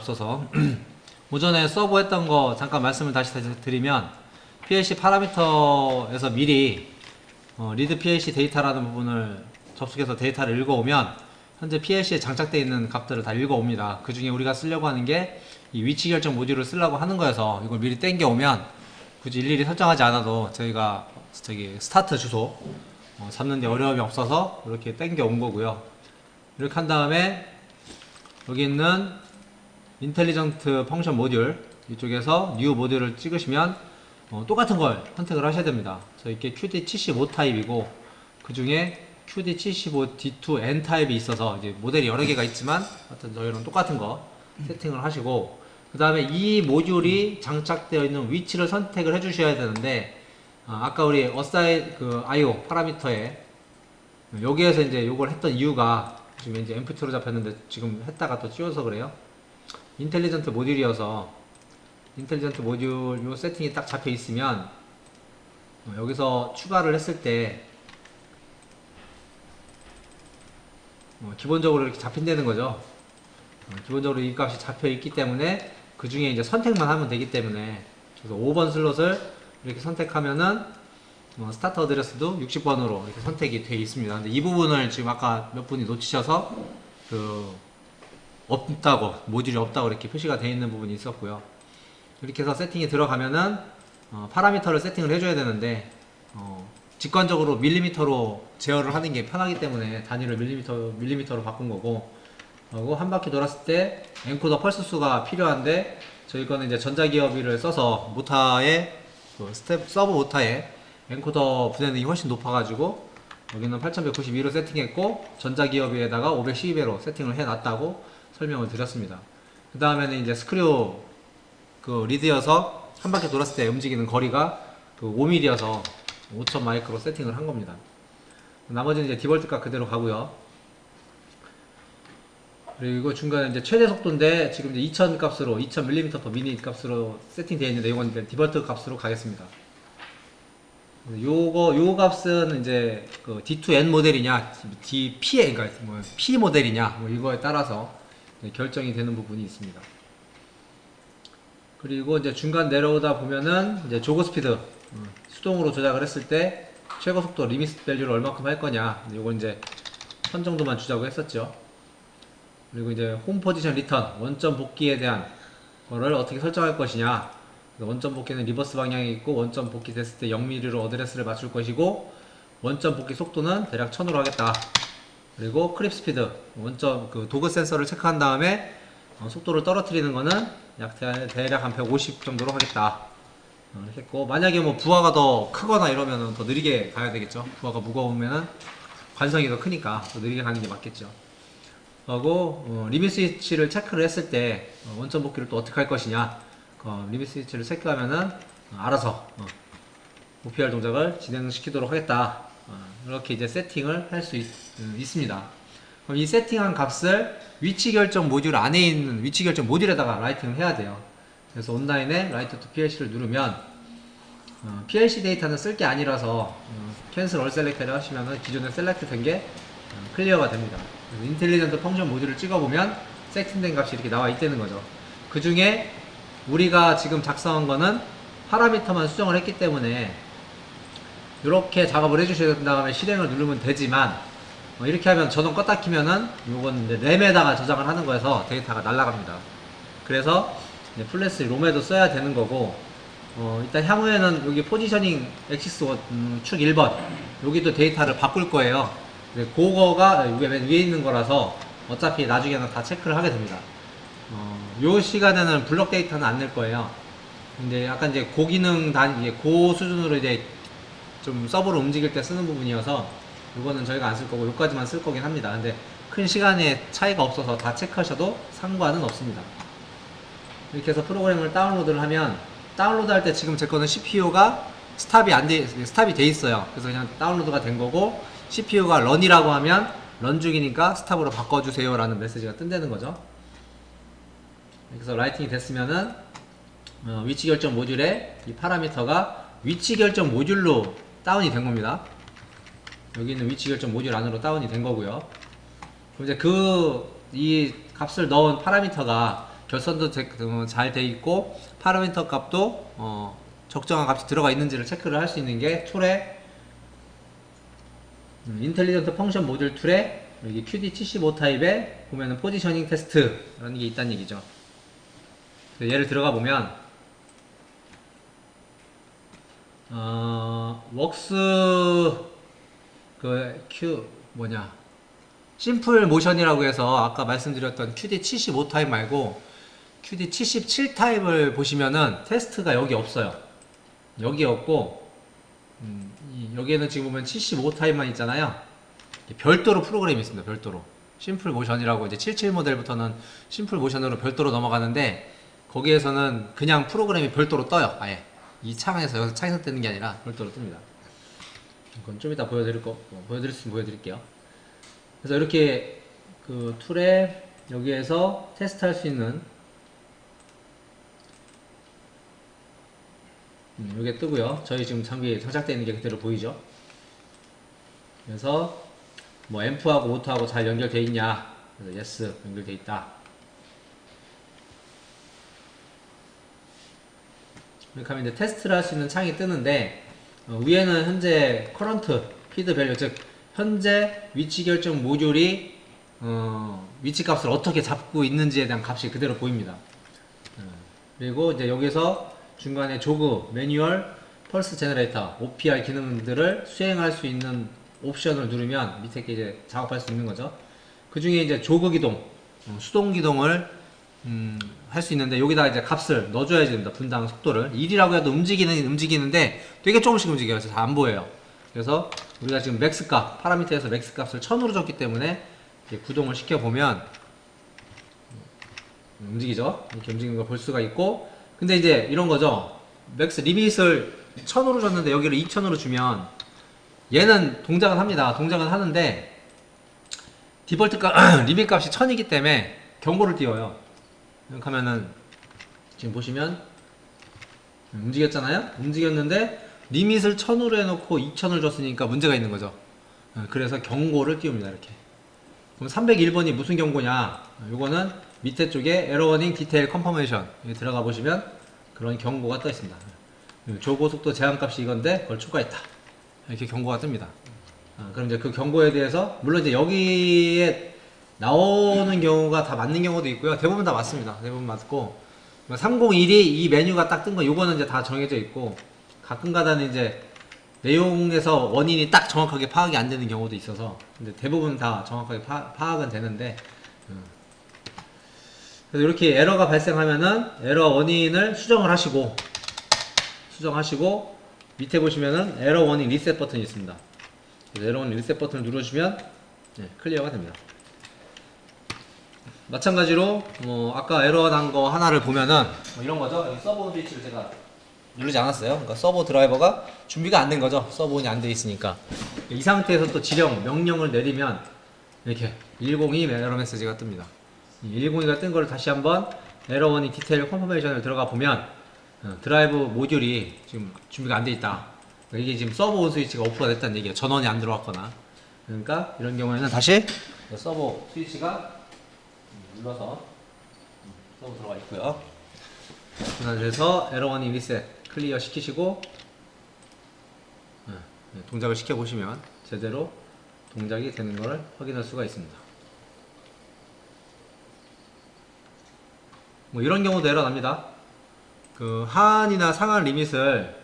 없어서 오전에 서버 했던 거 잠깐 말씀을 다시 드리면 PLC 파라미터에서 미리 리드 PLC 데이터라는 부분을 접속해서 데이터를 읽어오면 현재 PLC에 장착되어 있는 값들을 다 읽어옵니다. 그 중에 우리가 쓰려고 하는 게 이 위치 결정 모듈을 쓰려고 하는 거여서 이걸 미리 땡겨오면 굳이 일일이 설정하지 않아도 저희가 스타트 주소 잡는 데 어려움이 없어서 이렇게 땡겨온 거고요. 이렇게 한 다음에 여기 있는 인텔리전트 펑션 모듈 이쪽에서 뉴 모듈을 찍으시면 똑같은 걸 선택을 하셔야 됩니다. 이게 QD75 타입이고 그 중에 QD75 D2N 타입이 있어서 이제 모델이 여러 개가 있지만 하여튼 저희는 똑같은 거 세팅을 하시고 그 다음에 이 모듈이 장착되어 있는 위치를 선택을 해 주셔야 되는데 아까 우리 어사이 IO 파라미터에 여기에서 이제 요걸 했던 이유가 지금 이제 empty로 잡혔는데 지금 했다가 또 씌워서 그래요. 인텔리전트 모듈이어서 인텔리전트 모듈 요 세팅이 딱 잡혀 있으면 여기서 추가를 했을 때 기본적으로 이렇게 잡힌다는 거죠. 기본적으로 이 값이 잡혀 있기 때문에 그 중에 이제 선택만 하면 되기 때문에 그래서 5번 슬롯을 이렇게 선택하면은 스타트 어드레스도 60번으로 이렇게 선택이 되어 있습니다. 근데 이 부분을 지금 아까 몇 분이 놓치셔서 없다고 모듈이 없다고 이렇게 표시가 되어 있는 부분이 있었고요. 이렇게 해서 세팅이 들어가면은 파라미터를 세팅을 해줘야 되는데 직관적으로 밀리미터로 제어를 하는 게 편하기 때문에 단위를 밀리미터로 바꾼 거고, 그리고 한 바퀴 돌았을 때 엔코더 펄스 수가 필요한데 저희 거는 이제 전자기어비를 써서 모타에 서버 모타에 엔코더 분해능이 훨씬 높아가지고 여기는 8192로 세팅했고 전자기어비에다가 512배로 세팅을 해놨다고 설명을 드렸습니다. 그 다음에는 이제 스크류 리드여서 한 바퀴 돌았을 때 움직이는 거리가 5mm여서 5000 마이크로 세팅을 한 겁니다. 나머지는 이제 디볼트가 그대로 가고요. 그리고 중간에 이제 최대 속도인데 지금 이제 2000 값으로 2000mm/min 값으로 세팅되어 있는데 이건 이제 디볼트 값으로 가겠습니다. 요 값은 이제 D2N 모델이냐 DP 그러니까 P 모델이냐 이거에 따라서 결정이 되는 부분이 있습니다. 그리고 이제 중간 내려오다 보면은 이제 조그 스피드 수동으로 조작을 했을 때 최고 속도 리미트 밸류를 얼마큼 할 거냐 요거 이제 선 정도만 주자고 했었죠. 그리고 이제 홈 포지션 리턴 원점 복귀에 대한 거를 어떻게 설정할 것이냐. 원점 복귀는 리버스 방향이 있고 원점 복귀 됐을 때 0mm로 어드레스를 맞출 것이고 원점 복귀 속도는 대략 1000으로 하겠다. 그리고 크립 스피드 원점 도그 센서를 체크한 다음에 속도를 떨어뜨리는 거는 대략 한 150 정도로 하겠다. 이렇게 했고, 만약에 뭐 부하가 더 크거나 이러면은 더 느리게 가야 되겠죠. 부하가 무거우면은 관성이 더 크니까 더 느리게 가는 게 맞겠죠. 하고 리밋 스위치를 체크를 했을 때 원점 복귀를 또 어떻게 할 것이냐. 리밋 스위치를 체크하면은 알아서 OPR 동작을 진행시키도록 하겠다. 이렇게 이제 세팅을 할 수 있습니다. 그럼 이 세팅한 값을 위치 결정 모듈 안에 있는 위치 결정 모듈에다가 라이팅을 해야 돼요. 그래서 온라인에 라이트 투 PLC를 누르면 PLC 데이터는 쓸 게 아니라서 캔슬 얼 셀렉트를 하시면 기존에 셀렉트 된 게 클리어가 됩니다. 인텔리전트 펑션 모듈을 찍어보면 세팅된 값이 이렇게 나와 있다는 거죠. 그 중에 우리가 지금 작성한 거는 파라미터만 수정을 했기 때문에 이렇게 작업을 해주셔야 된 다음에 실행을 누르면 되지만 이렇게 하면 전원 껐다 키면은 요건 이제 램에다가 저장을 하는 거여서 데이터가 날아갑니다. 그래서 이제 플래시 롬에도 써야 되는 거고, 일단 향후에는 여기 포지셔닝 엑시스 축 1번 여기도 데이터를 바꿀 거예요. 그거가 맨 위에 있는 거라서 어차피 나중에는 다 체크를 하게 됩니다. 요 시간에는 블록 데이터는 안 낼 거예요. 근데 약간 이제 고기능 고 수준으로 이제 좀 서버로 움직일 때 쓰는 부분이어서 요거는 저희가 안 쓸 거고 요까지만 쓸 거긴 합니다. 근데 큰 시간에 차이가 없어서 다 체크하셔도 상관은 없습니다. 이렇게 해서 프로그램을 다운로드를 하면 다운로드 할 때 지금 제 거는 CPU가 스탑이 돼 있어요. 그래서 그냥 다운로드가 된 거고, CPU가 런이라고 하면 런 중이니까 스탑으로 바꿔주세요 라는 메시지가 뜬다는 거죠. 그래서 라이팅이 됐으면은 위치 결정 모듈에 이 파라미터가 위치 결정 모듈로 다운이 된 겁니다. 여기 있는 위치 결정 모듈 안으로 다운이 된 거고요. 그럼 이제 이 값을 넣은 파라미터가 결선도 잘 돼 있고 파라미터 값도 적정한 값이 들어가 있는지를 체크를 할 수 있는 게 툴의 인텔리전트 펑션 모듈 툴에 여기 QD75 타입에 보면은 포지셔닝 테스트라는 게 있다는 얘기죠. 예를 들어가 보면 웍스 심플 모션이라고 해서 아까 말씀드렸던 QD75 타입 말고 QD77 타입을 보시면은 테스트가 여기 없어요. 여기 없고 여기에는 지금 보면 75 타입만 있잖아요. 별도로 프로그램이 있습니다. 별도로 심플 모션이라고 이제 77 모델부터는 심플 모션으로 별도로 넘어가는데 거기에서는 그냥 프로그램이 별도로 떠요. 아예 이 창에서 여기서 창에서 뜨는 게 아니라 별도로 뜹니다. 이건 좀 이따 보여드릴 수 있으면 보여드릴게요. 그래서 이렇게 그 툴에 여기에서 테스트할 수 있는 이게 뜨고요. 저희 지금 장비에 장착되어 있는 게 그대로 보이죠. 그래서 뭐 앰프하고 모터하고 잘 연결되어 있냐, 그래서 yes 연결되어 있다. 이렇게 하면 이제 테스트를 할 수 있는 창이 뜨는데 위에는 현재 커런트 피드 밸류, 즉 현재 위치 결정 모듈이 위치 값을 어떻게 잡고 있는지에 대한 값이 그대로 보입니다. 그리고 이제 여기서 중간에 조그, 매뉴얼, 펄스 제너레이터, OPR 기능들을 수행할 수 있는 옵션을 누르면 밑에 게 이제 작업할 수 있는 거죠. 그 중에 이제 조그 기동, 수동 기동을 할 수 있는데 여기다 이제 값을 넣어줘야지 됩니다. 분당 속도를 1이라고 해도 움직이는데 되게 조금씩 움직여요. 그래서 잘 안 보여요. 그래서 우리가 지금 맥스 값, 파라미터에서 맥스 값을 1000으로 줬기 때문에 구동을 시켜보면 움직이죠. 이렇게 움직이는 걸 볼 수가 있고, 근데 이제 이런 거죠. 맥스 리밋을 1000으로 줬는데 여기를 2000으로 주면 얘는 동작은 합니다. 동작은 하는데 디폴트 값, 리밋 값이 1000이기 때문에 경고를 띄워요. 이렇게 하면은 지금 보시면 움직였잖아요. 움직였는데 리밋을 1000으로 해놓고 2000을 줬으니까 문제가 있는 거죠. 그래서 경고를 띄웁니다. 이렇게. 그럼 301번이 무슨 경고냐? 요거는 밑에 쪽에 에러 워닝 디테일 컨퍼메이션 여기 들어가 보시면 그런 경고가 떠 있습니다. 조고속도 제한값이 이건데 그걸 초과했다. 이렇게 경고가 뜹니다. 그럼 이제 그 경고에 대해서 물론 이제 여기에 나오는 경우가 다 맞는 경우도 있고요. 대부분 다 맞습니다. 대부분 맞고 301이 이 메뉴가 딱 뜬 거 요거는 이제 다 정해져 있고 가끔가다는 이제 내용에서 원인이 딱 정확하게 파악이 안 되는 경우도 있어서 근데 대부분 다 정확하게 파악은 되는데 그래서 이렇게 에러가 발생하면은 에러 원인을 수정하시고 밑에 보시면은 에러 원인 리셋 버튼이 있습니다. 그래서 에러 원인 리셋 버튼을 누르시면 클리어가 됩니다. 마찬가지로 아까 에러 난 거 하나를 보면은 이런 거죠. 여기 서버 스위치를 제가 누르지 않았어요. 그러니까 서버 드라이버가 준비가 안 된 거죠. 서버 온이 안 돼 있으니까. 이 상태에서 또 명령을 내리면 이렇게 102 에러 메시지가 뜹니다. 102가 뜬 거를 다시 한번 에러 워닝 디테일 컨퍼메이션을 들어가 보면 드라이브 모듈이 지금 준비가 안 돼 있다. 이게 지금 서버 온 스위치가 오프가 됐다는 얘기예요. 전원이 안 들어왔거나. 그러니까 이런 경우에는 다시 서버 스위치가 눌러서 서버 들어가 있고요. 그래서 에러 워닝 리셋 클리어 시키시고 동작을 시켜 보시면 제대로 동작이 되는 걸 확인할 수가 있습니다. 뭐 이런 경우도 에러 납니다. 그 하한이나 상한 리밋을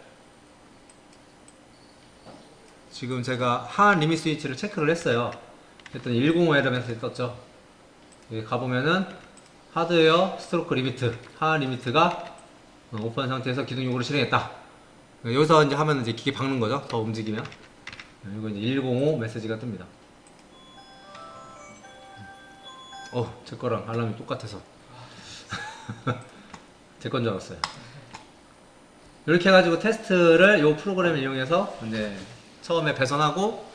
지금 제가 하한 리밋 스위치를 체크를 했어요. 그랬더니 105 에러 메시지 떴죠. 여기 가보면은 하드웨어 스트로크 리미트 하한 리미트가 오픈한 상태에서 기동 요구를 실행했다. 여기서 이제 하면 이제 기계 박는 거죠. 더 움직이면. 이거 이제 105 메시지가 뜹니다. 제 거랑 알람이 똑같아서. 제 건 줄 알았어요. 이렇게 해가지고 테스트를 이 프로그램을 이용해서 이제 처음에 배선하고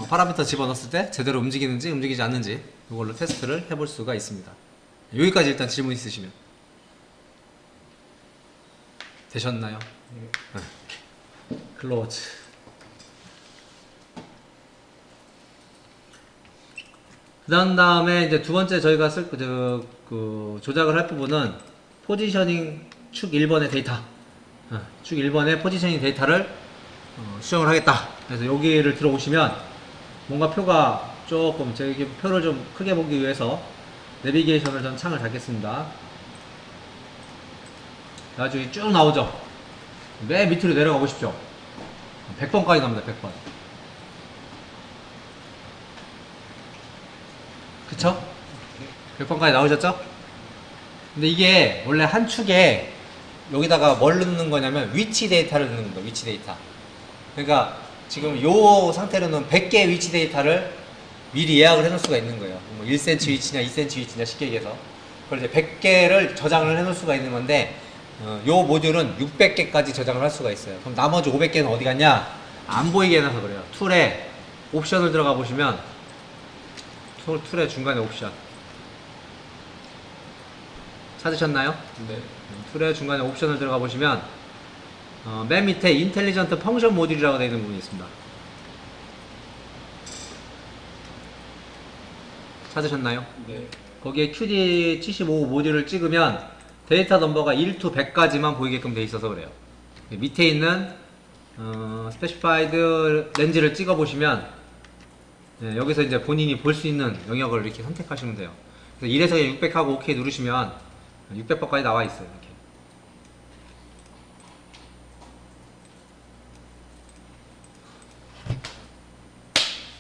파라미터 집어넣었을 때 제대로 움직이는지 움직이지 않는지 이걸로 테스트를 해볼 수가 있습니다. 여기까지 일단 질문 있으시면 되셨나요? 클로즈. 그 다음에 이제 두 번째 저희가 조작을 할 부분은 포지셔닝 축 1번의 데이터, 축 1번의 포지셔닝 데이터를 수정을 하겠다. 그래서 여기를 들어오시면 뭔가 표가 조금, 제가 이렇게 표를 좀 크게 보기 위해서 내비게이션을 전 창을 닫겠습니다. 나중에 쭉 나오죠. 맨 밑으로 내려가 보십시오. 100번까지 갑니다. 100번. 그쵸? 100번까지 나오셨죠? 근데 이게 원래 한 축에 여기다가 뭘 넣는 거냐면 위치 데이터를 넣는 겁니다. 위치 데이터. 그러니까 지금 요 상태로는 100개의 위치 데이터를 미리 예약을 해놓을 수가 있는 거예요. 뭐 1cm 위치냐 2cm 위치냐 쉽게 얘기해서 그걸 이제 100개를 저장을 해놓을 수가 있는 건데, 요 모듈은 600개까지 저장을 할 수가 있어요. 그럼 나머지 500개는 어디 갔냐? 안 보이게 해놔서 그래요. 툴에 옵션을 들어가 보시면 툴의 중간에 옵션 찾으셨나요? 네. 툴의 중간에 옵션을 들어가 보시면 맨 밑에 인텔리전트 펑션 모듈이라고 되어 있는 부분이 있습니다. 찾으셨나요? 네. 거기에 QD75 모듈을 찍으면 데이터 넘버가 1 to 100까지만 보이게끔 되어 있어서 그래요. 밑에 있는 스페시파이드 렌즈를 찍어 보시면 여기서 이제 본인이 볼 수 있는 영역을 이렇게 선택하시면 돼요. 그래서 1에서 600하고 OK 누르시면 600번까지 나와 있어요. 이렇게.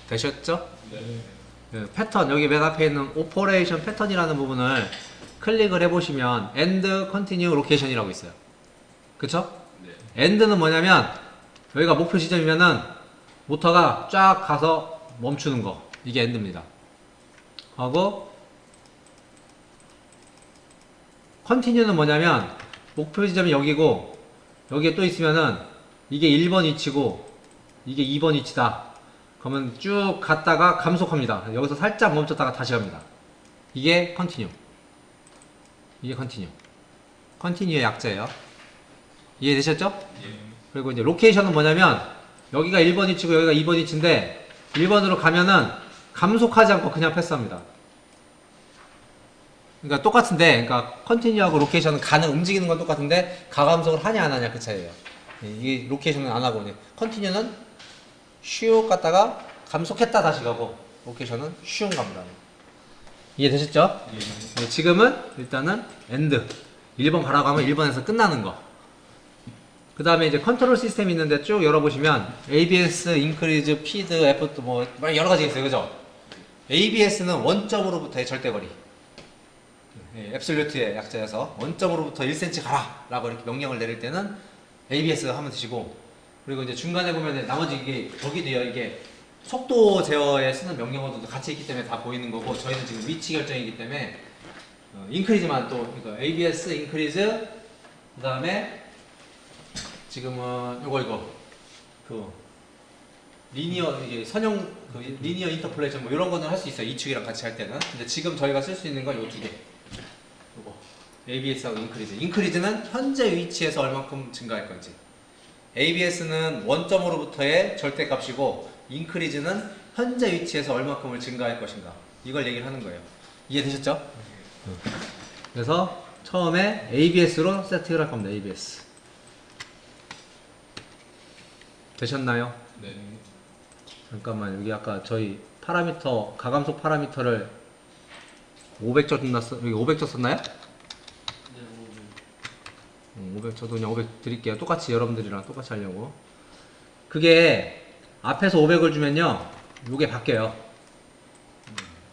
되셨죠? 네. 패턴, 여기 맨 앞에 있는 오퍼레이션 패턴이라는 부분을 클릭을 해보시면 end continue location이라고 있어요. 그쵸? 네. end는 뭐냐면 여기가 목표 지점이면은 모터가 쫙 가서 멈추는 거, 이게 end입니다. 하고 continue는 뭐냐면 목표 지점이 여기고 여기에 또 있으면은 이게 1번 위치고 이게 2번 위치다. 그러면 쭉 갔다가 감속합니다. 여기서 살짝 멈췄다가 다시 갑니다. 이게 컨티뉴. 이게 컨티뉴. 컨티뉴의 약자예요. 이해되셨죠? 예. 그리고 이제 로케이션은 뭐냐면 여기가 1번 위치고 여기가 2번 위치인데 1번으로 가면은 감속하지 않고 그냥 패스합니다. 그러니까 똑같은데, 그러니까 컨티뉴하고 로케이션은 가는, 움직이는 건 똑같은데 가감속을 하냐 안 하냐 그 차이예요. 이게 로케이션은 안 하고, 컨티뉴는 슉 갔다가 감속했다 다시 가고, 로케이션은 슉 갑니다. 이해되셨죠? 예. 지금은 일단은 엔드 1번 가라고 하면 1번에서 끝나는 거. 그 다음에 이제 컨트롤 시스템이 있는데 쭉 열어보시면 ABS, 인크리즈, 피드, 에포트 뭐 여러 가지 있어요. 그죠? ABS는 원점으로부터의 절대거리, 앱솔루트의 약자여서 원점으로부터 1cm 가라 라고 이렇게 명령을 내릴 때는 ABS 하면 되시고, 그리고 이제 중간에 보면 나머지 이게 저기도요, 이게 속도 제어에 쓰는 명령어도 같이 있기 때문에 다 보이는 거고, 저희는 지금 위치 결정이기 때문에 인크리즈만 또, 그러니까 ABS, 인크리즈, 그 다음에 지금은 이거 그 리니어, 이게 선형 그 리니어 인터폴레이션 뭐 이런 거는 할 수 있어요. 이 축이랑 같이 할 때는. 근데 지금 저희가 쓸 수 있는 건 요 두 개. 요거 ABS하고 인크리즈. 인크리즈는 현재 위치에서 얼마큼 증가할 건지. ABS는 원점으로부터의 절대값이고, 인크리즈는 현재 위치에서 얼마큼을 증가할 것인가. 이걸 얘기를 하는 거예요. 이해되셨죠? 그래서 처음에 ABS로 세팅을 할 겁니다. ABS. 되셨나요? 네. 잠깐만, 여기 아까 저희 파라미터, 가감속 파라미터를 500조 줬났어? 여기 500조 썼나요? 네. 500, 저도 그냥 500 드릴게요. 똑같이 여러분들이랑 똑같이 하려고. 그게 앞에서 500을 주면요, 요게 바뀌어요.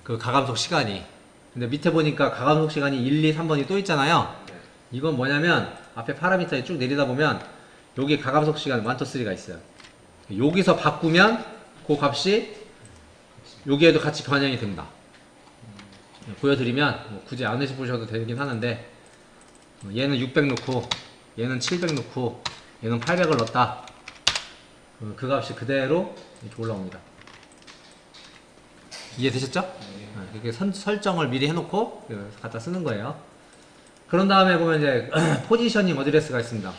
그 가감속 시간이. 근데 밑에 보니까 가감속 시간이 1, 2, 3번이 또 있잖아요. 네. 이건 뭐냐면 앞에 파라미터에 쭉 내리다 보면 여기 가감속 시간 1, 2, 3가 있어요. 여기서 바꾸면 그 값이 여기에도 같이 변형이 됩니다. 보여드리면 뭐 굳이 안 해보셔도 되긴 하는데, 얘는 600 넣고 얘는 700 넣고 얘는 800을 넣었다. 그 값이 그대로 이렇게 올라옵니다. 이해되셨죠? 네. 이렇게 설정을 미리 해놓고 갖다 쓰는 거예요. 그런 다음에 보면 이제 포지셔닝 어드레스가 있습니다.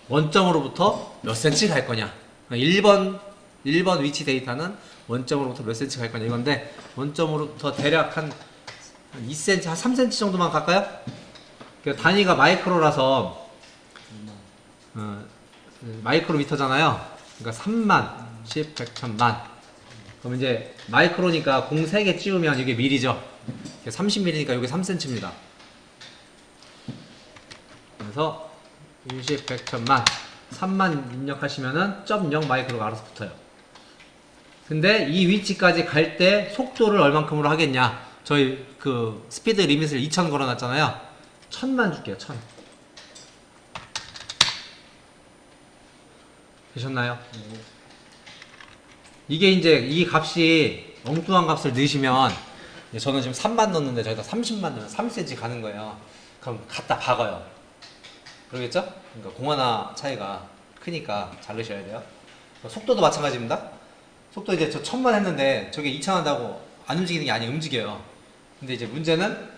원점으로부터 몇 cm 갈 거냐. 1번 위치 데이터는 원점으로부터 몇 cm 갈 거냐 이건데, 원점으로부터 대략 한 2cm, 한 3cm 정도만 갈까요? 그 단위가 마이크로라서 마이크로미터잖아요. 그러니까 3만, 10, 100, 1000만. 그럼 이제 마이크로니까 공 3개 찌우면 이게 밀이죠. 30mm니까 이게 3cm입니다. 그래서 10, 100, 1000만 3만 입력하시면은 0.0 마이크로가 알아서 붙어요. 근데 이 위치까지 갈 때 속도를 얼만큼으로 하겠냐? 저희 그 스피드 리밋을 2000 걸어놨잖아요. 1000만 줄게요. 1000. 되셨나요? 이게 이제 이 값이 엉뚱한 값을 넣으시면 저는 지금 3만 넣었는데 저희가 30만 넣으면 3cm 가는 거예요. 그럼 갖다 박아요. 그러겠죠? 그러니까 공 하나 차이가 크니까 잘 넣으셔야 돼요. 속도도 마찬가지입니다. 속도 이제 저 1000만 했는데 저게 2000 한다고 안 움직이는 게 아니에요. 움직여요. 근데 이제 문제는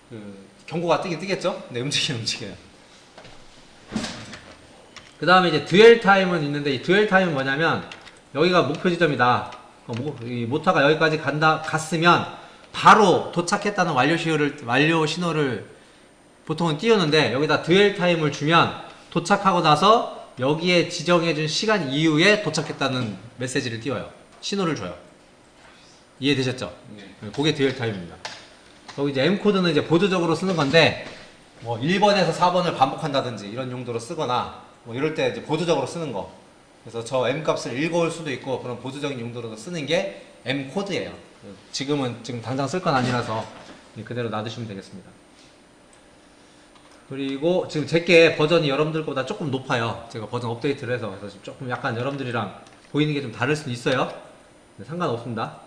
그 경고가 뜨긴 뜨겠죠? 근데 움직여요. 그 다음에 이제 듀얼 타임은 있는데 이 듀얼 타임은 뭐냐면 여기가 목표 지점이다. 이 모터가 여기까지 갔으면 바로 도착했다는 완료 신호를 보통은 띄우는데 여기다 듀얼 타임을 주면 도착하고 나서 여기에 지정해준 시간 이후에 도착했다는 메시지를 띄워요. 신호를 줘요. 이해되셨죠? 네. 그게 듀얼 타임입니다. 거기 이제 M 코드는 이제 보조적으로 쓰는 건데 뭐 1번에서 4번을 반복한다든지 이런 용도로 쓰거나 뭐 이럴 때 이제 보조적으로 쓰는 거. 그래서 저 M 값을 읽어올 수도 있고 그런 보조적인 용도로 쓰는 게 M 코드예요. 지금 당장 쓸 건 아니라서 그대로 놔두시면 되겠습니다. 그리고 지금 제게 버전이 여러분들 거보다 조금 높아요. 제가 버전 업데이트를 해서 그래서 조금 약간 여러분들이랑 보이는 게 좀 다를 수는 있어요. 상관없습니다.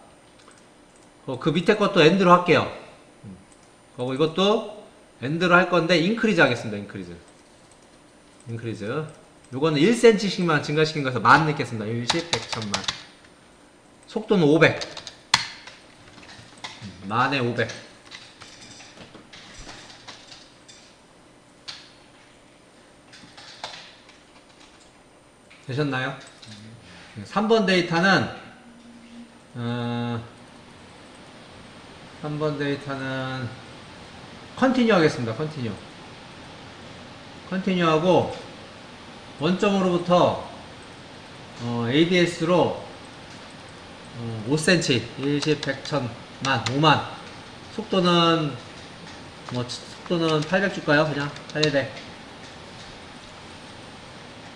그 밑에 것도 엔드로 할게요. 그리고 이것도 엔드로 할 건데 인크리즈 하겠습니다. 인크리즈. 요거는 1cm씩만 증가시킨 거에서 10,000 넣겠습니다. 1, 10, 100, 1000만. 속도는 500. 10,000에 500. 되셨나요? 3번 데이터는 3번 데이터는 컨티뉴 하겠습니다. 컨티뉴 하고 원점으로부터 ABS로 5cm 1, 10, 100, 1000만 5만 속도는 800 줄까요? 그냥 800.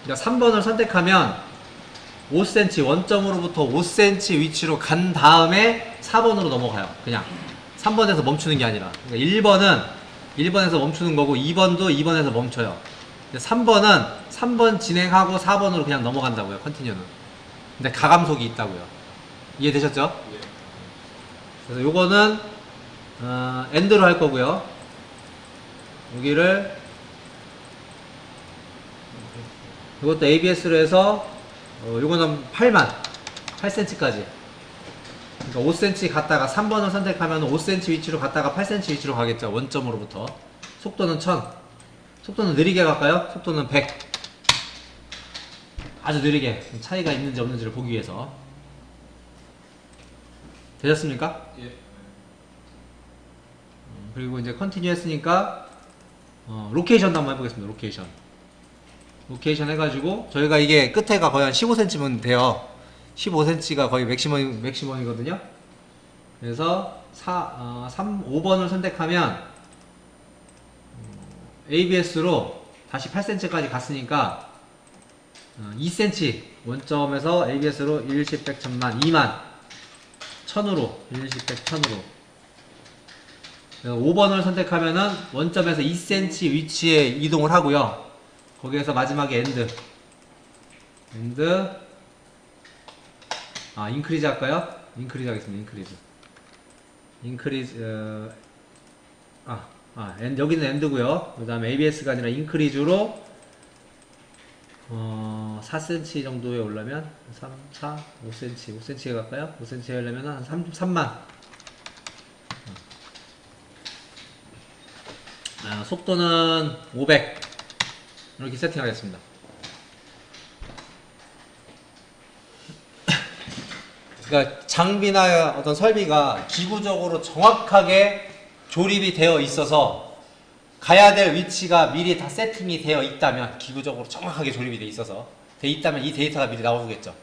그러니까 3번을 선택하면 5cm 원점으로부터 5cm 위치로 간 다음에 4번으로 넘어가요. 그냥 3번에서 멈추는 게 아니라. 그러니까 1번에서 멈추는 거고 2번도 2번에서 멈춰요. 3번은 3번 진행하고 4번으로 그냥 넘어간다고요. 컨티뉴는. 근데 가감속이 있다고요. 이해되셨죠? 네. 그래서 요거는 엔드로 할 거고요. 여기를 이것도 ABS로 해서 요거는 8cm까지. 그러니까 5cm 갔다가 3번을 선택하면 5cm 위치로 갔다가 8cm 위치로 가겠죠. 원점으로부터. 속도는 1000. 속도는 느리게 갈까요? 속도는 100. 아주 느리게. 차이가 있는지 없는지를 보기 위해서. 되셨습니까? 예. 그리고 이제 컨티뉴 했으니까 로케이션도 한번 해보겠습니다. 로케이션 해가지고 저희가 이게 끝에가 거의 한 15cm면 돼요. 15cm가 거의 맥시멈이거든요. 그래서 5번을 선택하면 ABS로 다시 8cm까지 갔으니까 2cm 원점에서 ABS로 1, 10, 100, 1000만 2만 1000으로 1, 10, 100, 1000으로 5번을 선택하면은 원점에서 2cm 위치에 이동을 하고요. 거기에서 마지막에 엔드 인크리즈 할까요? 인크리즈 하겠습니다. 여기는 엔드고요. 그 다음에 ABS가 아니라 인크리즈로 4cm 정도에 올라면 3, 4, 5cm에 갈까요? 5cm에 하려면 한 3만. 속도는 500 이렇게 세팅하겠습니다. 그러니까 장비나 어떤 설비가 기구적으로 정확하게 조립이 되어 있어서 가야 될 위치가 미리 다 세팅이 되어 있다면, 기구적으로 정확하게 조립이 돼 있어서 돼 있다면 이 데이터가 미리 나오겠죠.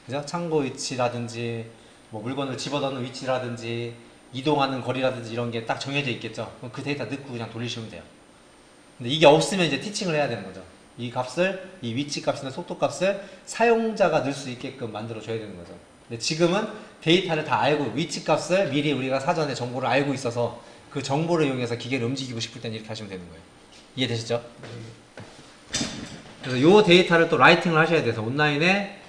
그죠? 창고 위치라든지 뭐 물건을 집어넣는 위치라든지 이동하는 거리라든지 이런 게 딱 정해져 있겠죠. 그럼 그 데이터 넣고 그냥 돌리시면 돼요. 근데 이게 없으면 이제 티칭을 해야 되는 거죠. 이 값을, 이 위치 값이나 속도 값을 사용자가 넣을 수 있게끔 만들어 줘야 되는 거죠. 근데 지금은 데이터를 다 알고, 위치 값을 미리 우리가 사전에 정보를 알고 있어서 그 정보를 이용해서 기계를 움직이고 싶을 때는 이렇게 하시면 되는 거예요. 이해되시죠? 그래서 요 데이터를 또 라이팅을 하셔야 돼서 온라인에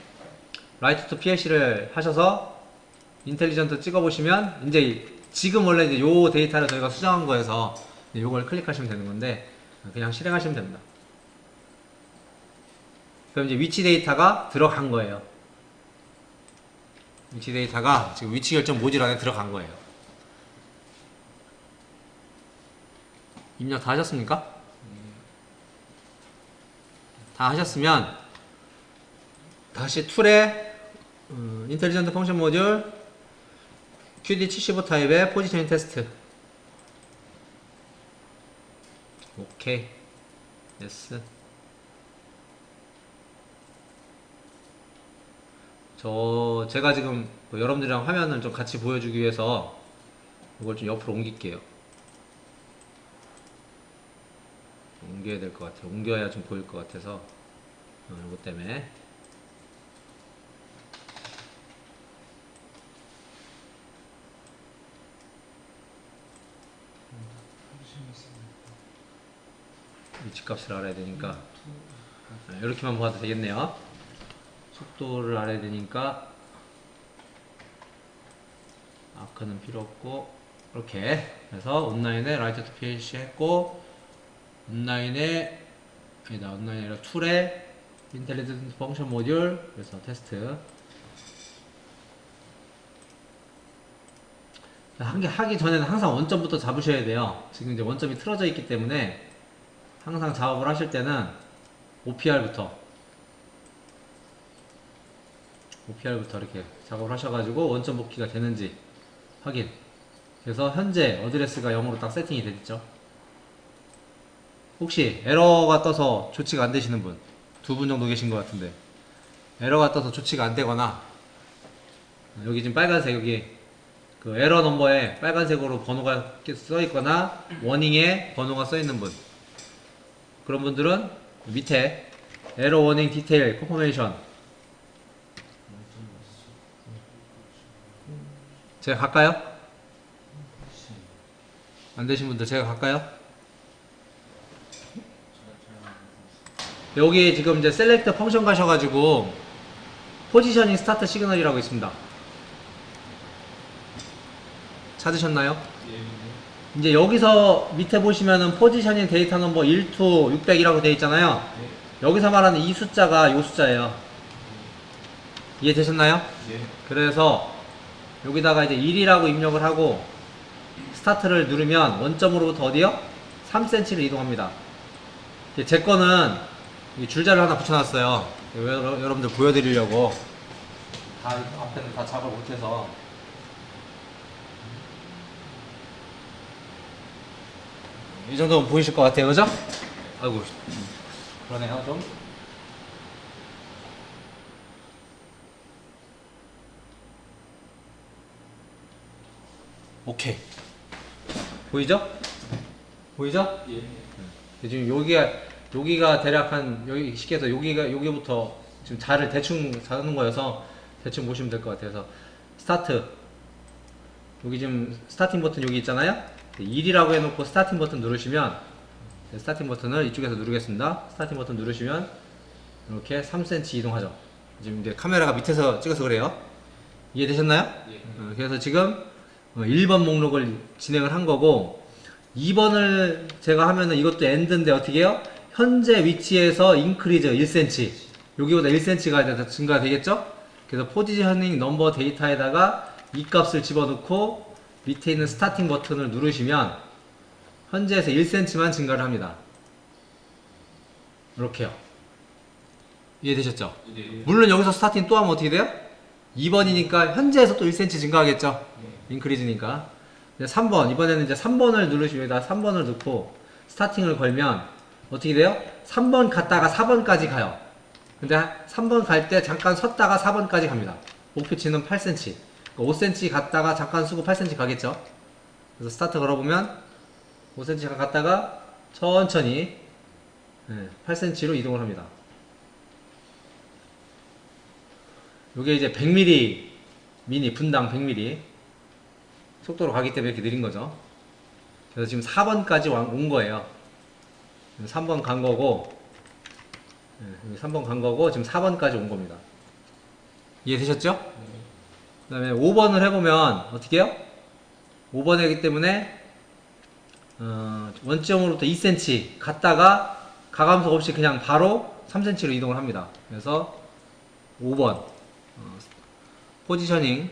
라이트 투 PLC를 하셔서 인텔리전트 찍어보시면, 이제 지금 원래 이제 요 데이터를 저희가 수정한 거여서 요걸 클릭하시면 되는 건데, 그냥 실행하시면 됩니다. 그럼 이제 위치 데이터가 들어간 거예요. 위치 데이터가 지금 위치 결정 모듈 안에 들어간 거예요. 입력 다 하셨습니까? 다 하셨으면 다시 툴에 인텔리전트 펑션 모듈 QD75 타입의 포지셔닝 테스트. 오케이. 예스. 제가 지금 뭐 여러분들이랑 화면을 좀 같이 보여주기 위해서 이걸 좀 옆으로 옮길게요. 옮겨야 될 것 같아요. 옮겨야 좀 보일 것 같아서 이것 때문에. 위치값을 알아야 되니까 이렇게만 봐도 되겠네요. 속도를 알아야 되니까 아크는 필요 없고, 이렇게 해서 온라인에 라이트 투 PLC 했고, 온라인에 아니라 툴에 인텔리전트 펑션 모듈, 그래서 테스트 하기 전에는 항상 원점부터 잡으셔야 돼요. 지금 이제 원점이 틀어져 있기 때문에 항상 작업을 하실 때는 OPR부터 이렇게 작업을 하셔가지고 원점 복귀가 되는지 확인. 그래서 현재 어드레스가 0으로 딱 세팅이 됐죠. 혹시 에러가 떠서 조치가 안 되시는 분, 2분 정도 계신 것 같은데, 에러가 떠서 조치가 안 되거나, 여기 지금 빨간색, 여기 그 에러 넘버에 빨간색으로 번호가 써 있거나 워닝에 번호가 써 있는 분, 그런 분들은 밑에 에러 워닝 디테일 컨퍼메이션 제가 갈까요? 안 되신 분들 제가 갈까요? 여기 지금 이제 셀렉트 펑션 가셔가지고 포지셔닝 스타트 시그널이라고 있습니다. 찾으셨나요? 이제 여기서 밑에 보시면은 포지셔닝 데이터 넘버 1to 600이라고 되어 있잖아요. 여기서 말하는 이 숫자가 요 숫자예요. 이해되셨나요? 그래서 여기다가 이제 1이라고 입력을 하고 스타트를 누르면 원점으로부터 어디요? 3cm를 이동합니다. 제 거는 줄자를 하나 붙여놨어요. 여러분들 보여드리려고. 다 앞에는 다 작업을 못해서. 이 정도면 보이실 것 같아요, 그죠? 아이고, 그러네요, 좀. 오케이. 보이죠? 보이죠? 예. 지금 여기가 대략 한, 여기 시켜서 여기부터 지금 자를 대충 자는 거여서 대충 보시면 될 것 같아서. 스타트. 여기 지금 스타팅 버튼 여기 있잖아요? 1이라고 해놓고 스타팅 버튼 누르시면, 스타팅 버튼을 이쪽에서 누르겠습니다. 스타팅 버튼 누르시면 이렇게 3cm 이동하죠. 지금 이제 카메라가 밑에서 찍어서 그래요. 이해되셨나요? 그래서 지금 1번 목록을 진행을 한 거고, 2번을 제가 하면은 이것도 엔드인데 어떻게 해요? 현재 위치에서 인크리즈 1cm, 여기보다 1cm가 증가되겠죠? 그래서 포지셔닝 넘버 데이터에다가 이 값을 집어넣고 밑에 있는 스타팅 버튼을 누르시면 현재에서 1cm만 증가를 합니다. 이렇게요. 이해되셨죠? 물론 여기서 스타팅 또 하면 어떻게 돼요? 2번이니까 현재에서 또 1cm 증가하겠죠? 인크리즈니까. 3번, 이번에는 이제 3번을 누르시면 여기다 3번을 넣고, 스타팅을 걸면 어떻게 돼요? 3번 갔다가 4번까지 가요. 근데 3번 갈 때 잠깐 섰다가 4번까지 갑니다. 목표치는 8cm. 5cm 갔다가 잠깐 쓰고 8cm 가겠죠. 그래서 스타트 걸어보면 5cm 갔다가 천천히 8cm로 이동을 합니다. 요게 이제 100mm 미니 분당 100mm 속도로 가기 때문에 이렇게 느린 거죠. 그래서 지금 4번까지 온 거예요. 3번 간 거고, 3번 간 거고, 지금 4번까지 온 겁니다. 이해되셨죠? 그 다음에 5번을 해보면, 어떻게 해요? 5번 하기 때문에, 원점으로부터 2cm 갔다가, 가감속 없이 그냥 바로 3cm로 이동을 합니다. 그래서 5번, 포지셔닝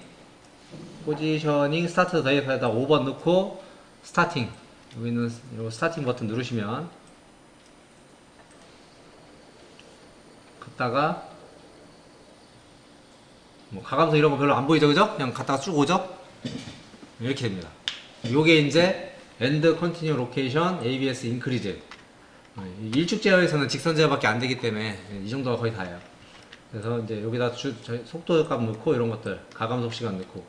스타트 더입에다 5번 넣고, 스타팅. 여기는 이 스타팅 버튼 누르시면, 갔다가 뭐 가감석 이런 거 별로 안 보이죠, 그죠? 그냥 갔다가 쭉 오죠? 이렇게 됩니다. 요게 이제 End Continue Location ABS Increase. 일축 제어에서는 직선 제어밖에 안 되기 때문에 이 정도가 거의 다예요. 그래서 이제 여기다 속도 값 넣고 이런 것들 가감속 시간 넣고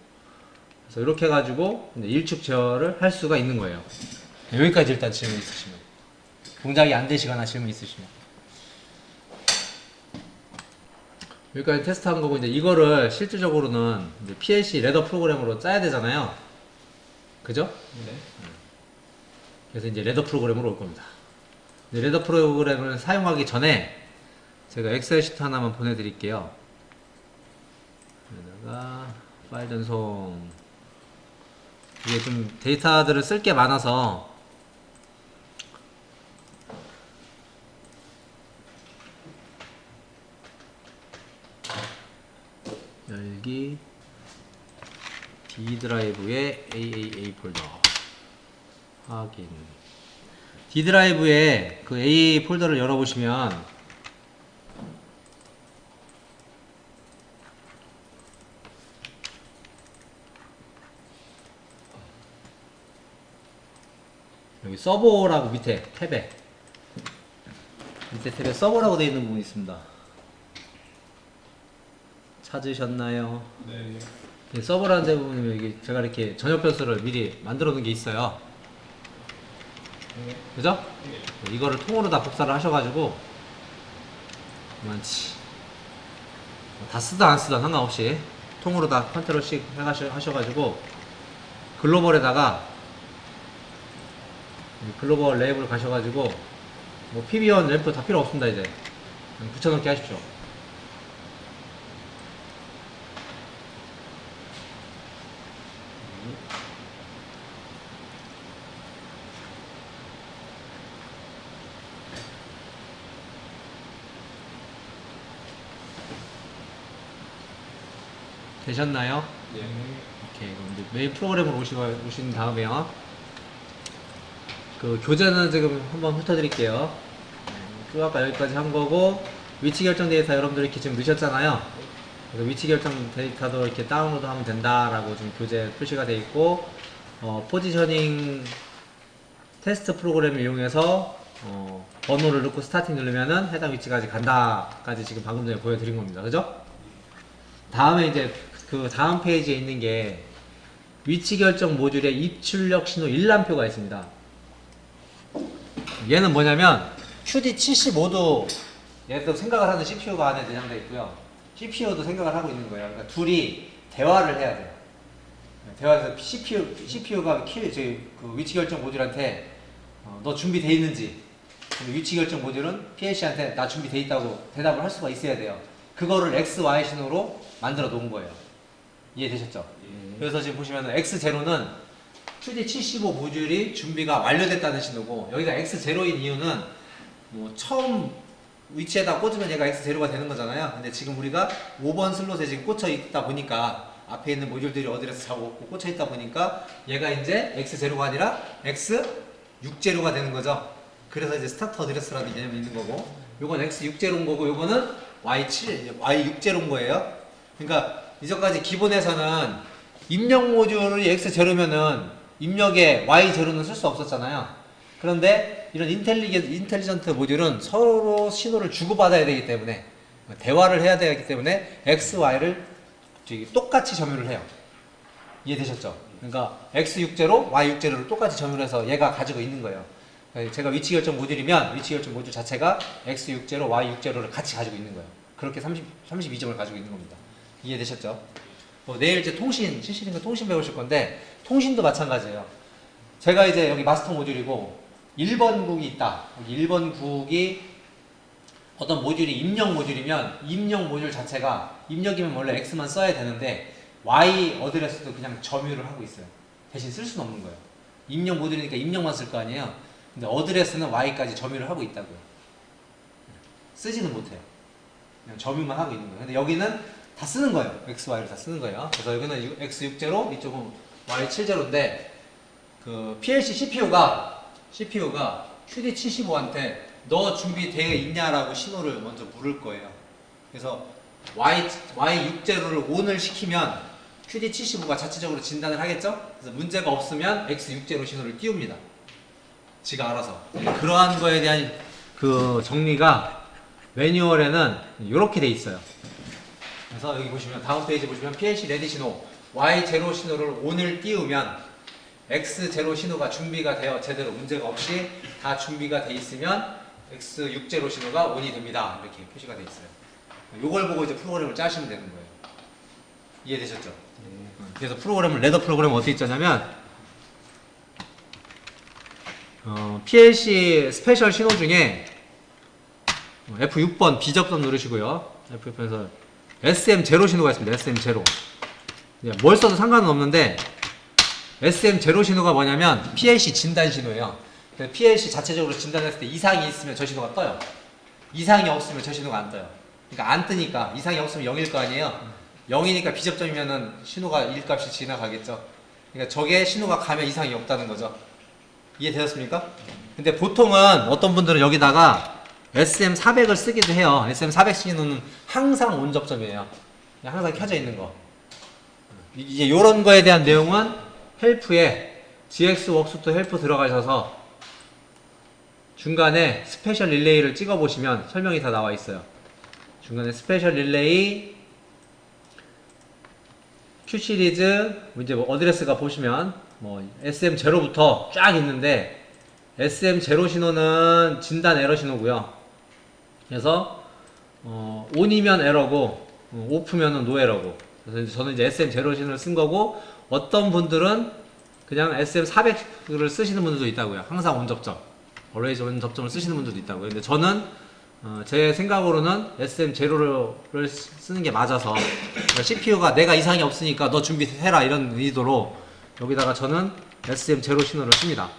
그래서 이렇게 해가지고 이제 일축 제어를 할 수가 있는 거예요. 여기까지 일단 질문 있으시면 동작이 안 되시거나 질문 있으시면 여기까지 테스트한 거고 이제 이거를 실질적으로는 이제 PLC 레더 프로그램으로 짜야 되잖아요. 그죠? 네. 그래서 이제 레더 프로그램으로 올 겁니다. 이제 레더 프로그램을 사용하기 전에 제가 엑셀 시트 하나만 보내드릴게요. 여기다가 파일 전송 이게 좀 데이터들을 쓸 게 많아서 열기 D 드라이브의 AAA 폴더 확인. D 드라이브에 그 AAA 폴더를 열어보시면 여기 서버라고 밑에 탭에 서버라고 되어 있는 부분이 있습니다. 찾으셨나요? 네. 서버라는 데 보면 여기 제가 이렇게 전역 변수를 미리 만들어 놓은 게 있어요. 그죠? 네. 이거를 통으로 다 복사를 하셔가지고 많지 다 쓰든 안 쓰든 상관없이 통으로 다 컨트롤 C 하셔가지고 글로벌에다가 글로벌 레이블 가셔가지고 뭐 PB1 램프 다 필요 없습니다. 이제 그냥 붙여넣기 하십시오. 되셨나요? 네. 오케이. 그럼 이제 메인 프로그램으로 오신 다음에요. 그 교재는 지금 한번 훑어드릴게요. 쭉 아까 여기까지 한 거고 위치 결정 데이터 여러분들 이렇게 지금 넣으셨잖아요. 그래서 위치 결정 데이터도 이렇게 다운로드 하면 된다라고 지금 교재 표시가 되어 있고 포지셔닝 테스트 프로그램을 이용해서 번호를 넣고 스타팅 누르면은 해당 위치까지 간다까지 지금 방금 전에 보여드린 겁니다. 그죠? 다음에 이제 그 다음 페이지에 있는 게 위치 결정 모듈에 입출력 신호 일람표가 있습니다. 얘는 뭐냐면 QD75도 얘도 생각을 하는 CPU가 안에 내장되어 있고요. CPU도 생각을 하고 있는 거예요. 그러니까 둘이 대화를 해야 돼요. 대화에서 CPU가 그 위치 결정 모듈한테 너 준비돼 있는지, 위치 결정 모듈은 PLC한테 나 준비돼 있다고 대답을 할 수가 있어야 돼요. 그거를 X, Y 신호로 만들어 놓은 거예요. 이해되셨죠? 예. 그래서 지금 보시면 X0는 QD75 모듈이 준비가 완료됐다는 신호고, 여기가 X0인 이유는 뭐 처음 위치에다 꽂으면 얘가 X0가 되는 거잖아요. 근데 지금 우리가 5번 슬롯에 지금 꽂혀 있다 보니까 앞에 있는 모듈들이 어디에서 잡아먹고 꽂혀 있다 보니까 얘가 이제 X0가 아니라 X60가 되는 거죠. 그래서 이제 스타터 어드레스라는 개념이 있는 거고, 요건 X60인 거고, 요거는 Y60인 거예요. 그러니까 이전까지 기본에서는 입력 모듈이 X0면은 입력에 Y0는 쓸 수 없었잖아요. 그런데 이런 인텔리전트 모듈은 서로 신호를 주고받아야 되기 때문에 대화를 해야 되기 때문에 X, Y를 똑같이 점유를 해요. 이해되셨죠? 그러니까 X60, Y60를 똑같이 점유를 해서 얘가 가지고 있는 거예요. 제가 위치 결정 모듈이면 위치 결정 모듈 자체가 X60, Y60를 같이 가지고 있는 거예요. 그렇게 32점을 가지고 있는 겁니다. 이해되셨죠? 내일 이제 통신, CC링크 통신 배우실 건데 통신도 마찬가지예요. 제가 이제 여기 마스터 모듈이고 1번 국이 있다. 1번 국이 어떤 모듈이 입력 모듈이면 입력 모듈 자체가 입력이면 원래 X만 써야 되는데 Y 어드레스도 그냥 점유를 하고 있어요. 대신 쓸 수는 없는 거예요. 입력 모듈이니까 입력만 쓸 거 아니에요. 근데 어드레스는 Y까지 점유를 하고 있다고요. 쓰지는 못해요. 그냥 점유만 하고 있는 거예요. 근데 여기는 다 쓰는 거예요. X, Y를 다 쓰는 거예요. 그래서 여기는 X60, 이쪽은 Y70인데 그 PLC CPU가 QD75한테 너 준비되어 있냐라고 신호를 먼저 물을 거예요. 그래서 Y60를 ON을 시키면 QD75가 자체적으로 진단을 하겠죠? 그래서 문제가 없으면 X60 신호를 띄웁니다. 지가 알아서. 그러한 거에 대한 그 정리가 매뉴얼에는 이렇게 돼 있어요. 그래서 여기 보시면 다음 페이지 보시면 PLC 레디 신호 Y0 신호를 ON을 띄우면 X0 신호가 준비가 되어 제대로 문제가 없이 다 준비가 돼 있으면 X60 신호가 ON이 됩니다. 이렇게 표시가 돼 있어요. 요걸 보고 이제 프로그램을 짜시면 되는 거예요. 이해되셨죠? 그래서 프로그램을 레더 프로그램을 어떻게 짜냐면 PLC 스페셜 신호 중에 F6번 비접선 누르시고요. F6번에서 SM0 신호가 있습니다. SM0. 뭘 써도 상관은 없는데 SM0 신호가 뭐냐면 PLC 진단 신호예요. PLC 자체적으로 진단했을 때 이상이 있으면 저 신호가 떠요. 이상이 없으면 저 신호가 안 떠요. 그러니까 안 뜨니까 이상이 없으면 0일 거 아니에요. 0이니까 비접점이면은 신호가 1값이 지나가겠죠. 그러니까 저게 신호가 가면 이상이 없다는 거죠. 이해되셨습니까? 근데 보통은 어떤 분들은 여기다가 SM400을 쓰기도 해요. SM400 신호는 항상 온 접점이에요. 항상 켜져 있는 거. 이제 이런 거에 대한 내용은 헬프에 GX 웍스투 헬프 들어가셔서 중간에 스페셜 릴레이를 찍어 보시면 설명이 다 나와 있어요. 중간에 스페셜 릴레이 Q 시리즈 이제 뭐 어드레스가 보시면 뭐 SM0부터 쫙 있는데 SM0 신호는 진단 에러 신호고요. 그래서 ON이면 에러고 OFF면은 노 에러고. 그래서 이제 저는 이제 SM0 신호를 쓴 거고 어떤 분들은 그냥 SM400을 쓰시는 분들도 있다고요. 항상 온 접점, always 온 접점을 쓰시는 분들도 있다고요. 근데 저는 제 생각으로는 SM0를 쓰는 게 맞아서 CPU가 내가 이상이 없으니까 너 준비해라 이런 의도로 여기다가 저는 SM0 신호를 씁니다.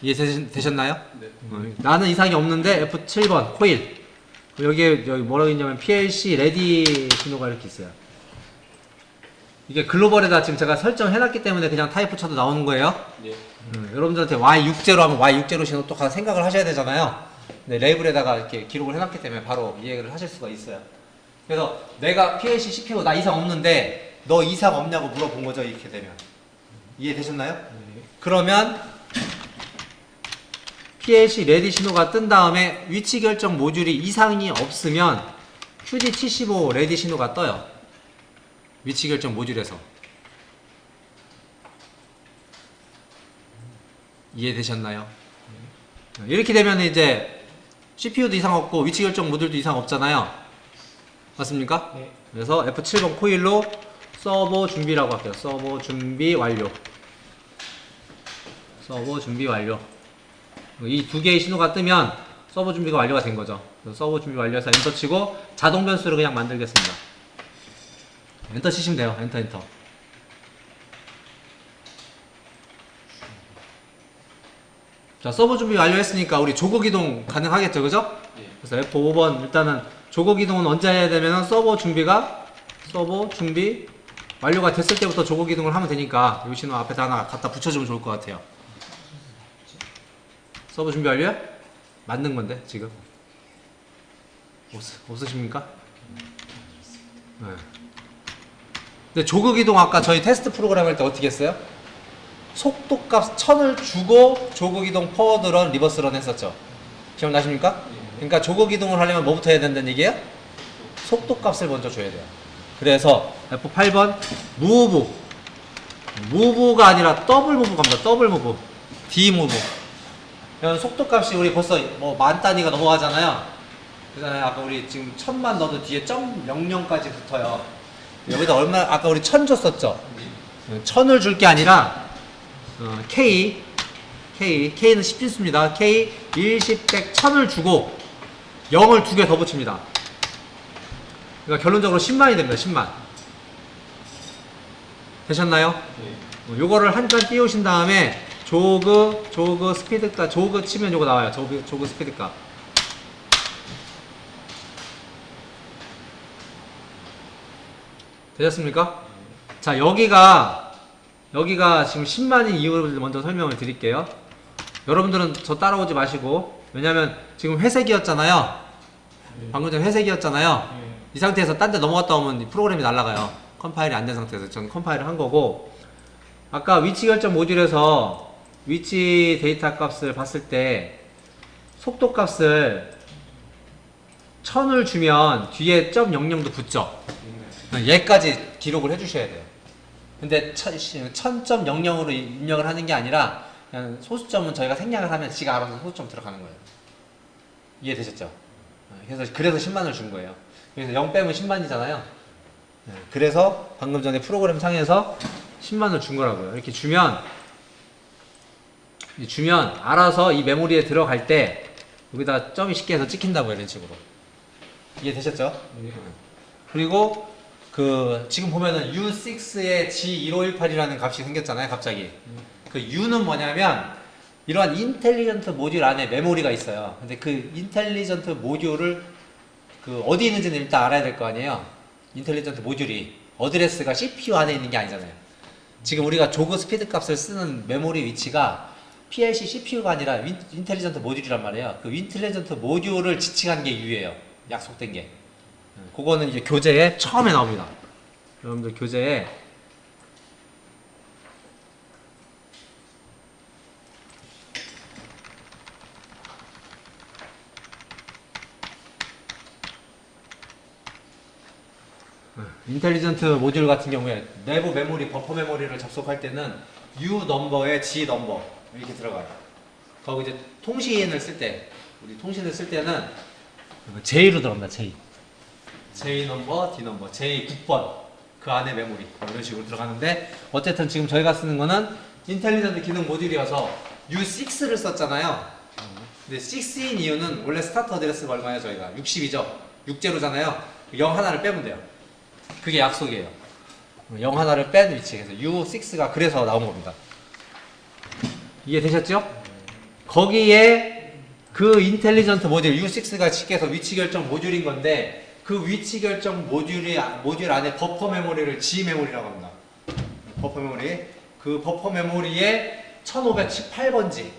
이해되셨나요? 네. 나는 이상이 없는데 F7번 코일 여기 뭐라고 있냐면 PLC 레디 신호가 이렇게 있어요. 이게 글로벌에다 지금 제가 설정해놨기 때문에 그냥 타이프 쳐도 나오는 거예요. 예. 여러분들한테 Y60 하면 Y60 신호 또 생각을 하셔야 되잖아요. 네, 레이블에다가 이렇게 기록을 해놨기 때문에 바로 이해를 하실 수가 있어요. 그래서 내가 PLC CPU 나 이상 없는데 너 이상 없냐고 물어본 거죠. 이렇게 되면 이해되셨나요? 그러면 PLC 레디 신호가 뜬 다음에 위치 결정 모듈이 이상이 없으면 QD75 레디 신호가 떠요. 위치 결정 모듈에서. 이해되셨나요? 이렇게 되면 이제 CPU도 이상 없고 위치 결정 모듈도 이상 없잖아요. 맞습니까? 네. 그래서 F7번 코일로 서버 준비라고 할게요. 서버 준비 완료. 서버 준비 완료. 이 두 개의 신호가 뜨면 서버 준비가 완료가 된 거죠. 그래서 서버 준비 완료해서 엔터 치고 자동 변수를 그냥 만들겠습니다. 엔터 치시면 돼요. 엔터. 자, 서버 준비 완료했으니까 우리 조국 이동 가능하겠죠, 그죠? 예. 그래서 F5번 일단은 조국 이동은 언제 해야 되면은 서버 준비 완료가 됐을 때부터 조국 이동을 하면 되니까 이 신호 앞에다 하나 갖다 붙여주면 좋을 것 같아요. 서버 준비 완료야? 만든 건데 지금 없으십니까? 네. 근데 조국 이동 아까 저희 테스트 프로그램 할 때 어떻게 했어요? 속도값 1000을 주고 조그 기동 포워드런 리버스런 했었죠. 기억나십니까? 그러니까 조그 기동을 하려면 뭐부터 해야 된다는 얘기예요? 속도값을 먼저 줘야 돼요. 그래서 F8번 무브가 아니라 더블 무브 갑니다. 더블 무브 D 무브. 이런 속도값이 우리 벌써 뭐 만 단위가 넘어가잖아요. 그다음에 아까 우리 지금 1000만 넣어도 뒤에 점 00까지 붙어요. 여기다 얼마 아까 우리 1000 줬었죠. 1000을 줄 게 아니라 K는 10진수입니다. K 1, 10, 100, 1000을 주고 0을 2개 더 붙입니다. 그러니까 결론적으로 10만이 됩니다. 10만. 되셨나요? 요거를 한 칸 띄우신 다음에 조그 스피드값 조그 치면 요거 나와요. 조그 스피드값. 되셨습니까? 자, 여기가 지금 10만인 이유를 먼저 설명을 드릴게요. 여러분들은 저 따라오지 마시고, 왜냐면 지금 회색이었잖아요. 방금 전에 회색이었잖아요. 이 상태에서 딴 데 넘어갔다 오면 이 프로그램이 날아가요. 컴파일이 안 된 상태에서 저는 컴파일을 한 거고, 아까 위치 결정 모듈에서 위치 데이터 값을 봤을 때 속도 값을 1000을 주면 뒤에 .00도 붙죠. 얘까지 기록을 해주셔야 돼요. 근데 1000.00으로 입력을 하는 게 아니라 그냥 소수점은 저희가 생략을 하면 지가 알아서 소수점 들어가는 거예요. 이해되셨죠? 그래서 10만을 준 거예요. 그래서 0 빼면 10만이잖아요. 그래서 방금 전에 프로그램 상에서 10만을 준 거라고요. 이렇게 주면 알아서 이 메모리에 들어갈 때 여기다 점이 쉽게 해서 찍힌다고 이런 식으로. 이해되셨죠? 그리고 지금 보면은 U6에 G1518이라는 값이 생겼잖아요, 갑자기. 그 U는 뭐냐면 이러한 인텔리전트 모듈 안에 메모리가 있어요. 근데 그 인텔리전트 모듈을 어디 있는지는 일단 알아야 될 거 아니에요. 인텔리전트 모듈이 어드레스가 CPU 안에 있는 게 아니잖아요. 지금 우리가 조그 스피드 값을 쓰는 메모리 위치가 PLC CPU가 아니라 인텔리전트 모듈이란 말이에요. 그 인텔리전트 모듈을 지칭한 게 U예요. 약속된 게. 그거는 이제 교재에 처음에 나옵니다. 여러분들 교재에 인텔리전트 모듈 같은 경우에 내부 메모리, 버퍼 메모리를 접속할 때는 U 넘버에 G 넘버 이렇게 들어가요. 거기 이제 통신을 쓸 때, 우리 통신을 쓸 때는 J로 들어갑니다. J 넘버, D 넘버, J 9번 그 안에 메모리 이런 식으로 들어가는데, 어쨌든 지금 저희가 쓰는 거는 인텔리전트 기능 모듈이어서 U6를 썼잖아요. 근데 6인 이유는 원래 스타트 어드레스가 얼마예요? 저희가 60이죠. 6제로잖아요. 0 하나를 빼면 돼요. 그게 약속이에요. 0 하나를 뺀 위치. 그래서 U6가 그래서 나온 겁니다. 이해되셨죠? 거기에 그 인텔리전트 모듈 U6가 쉽게 해서 위치 결정 모듈인 건데, 그 위치 결정 모듈 안에 버퍼 메모리를 G 메모리라고 합니다. 버퍼 메모리. 그 버퍼 메모리에 1518번지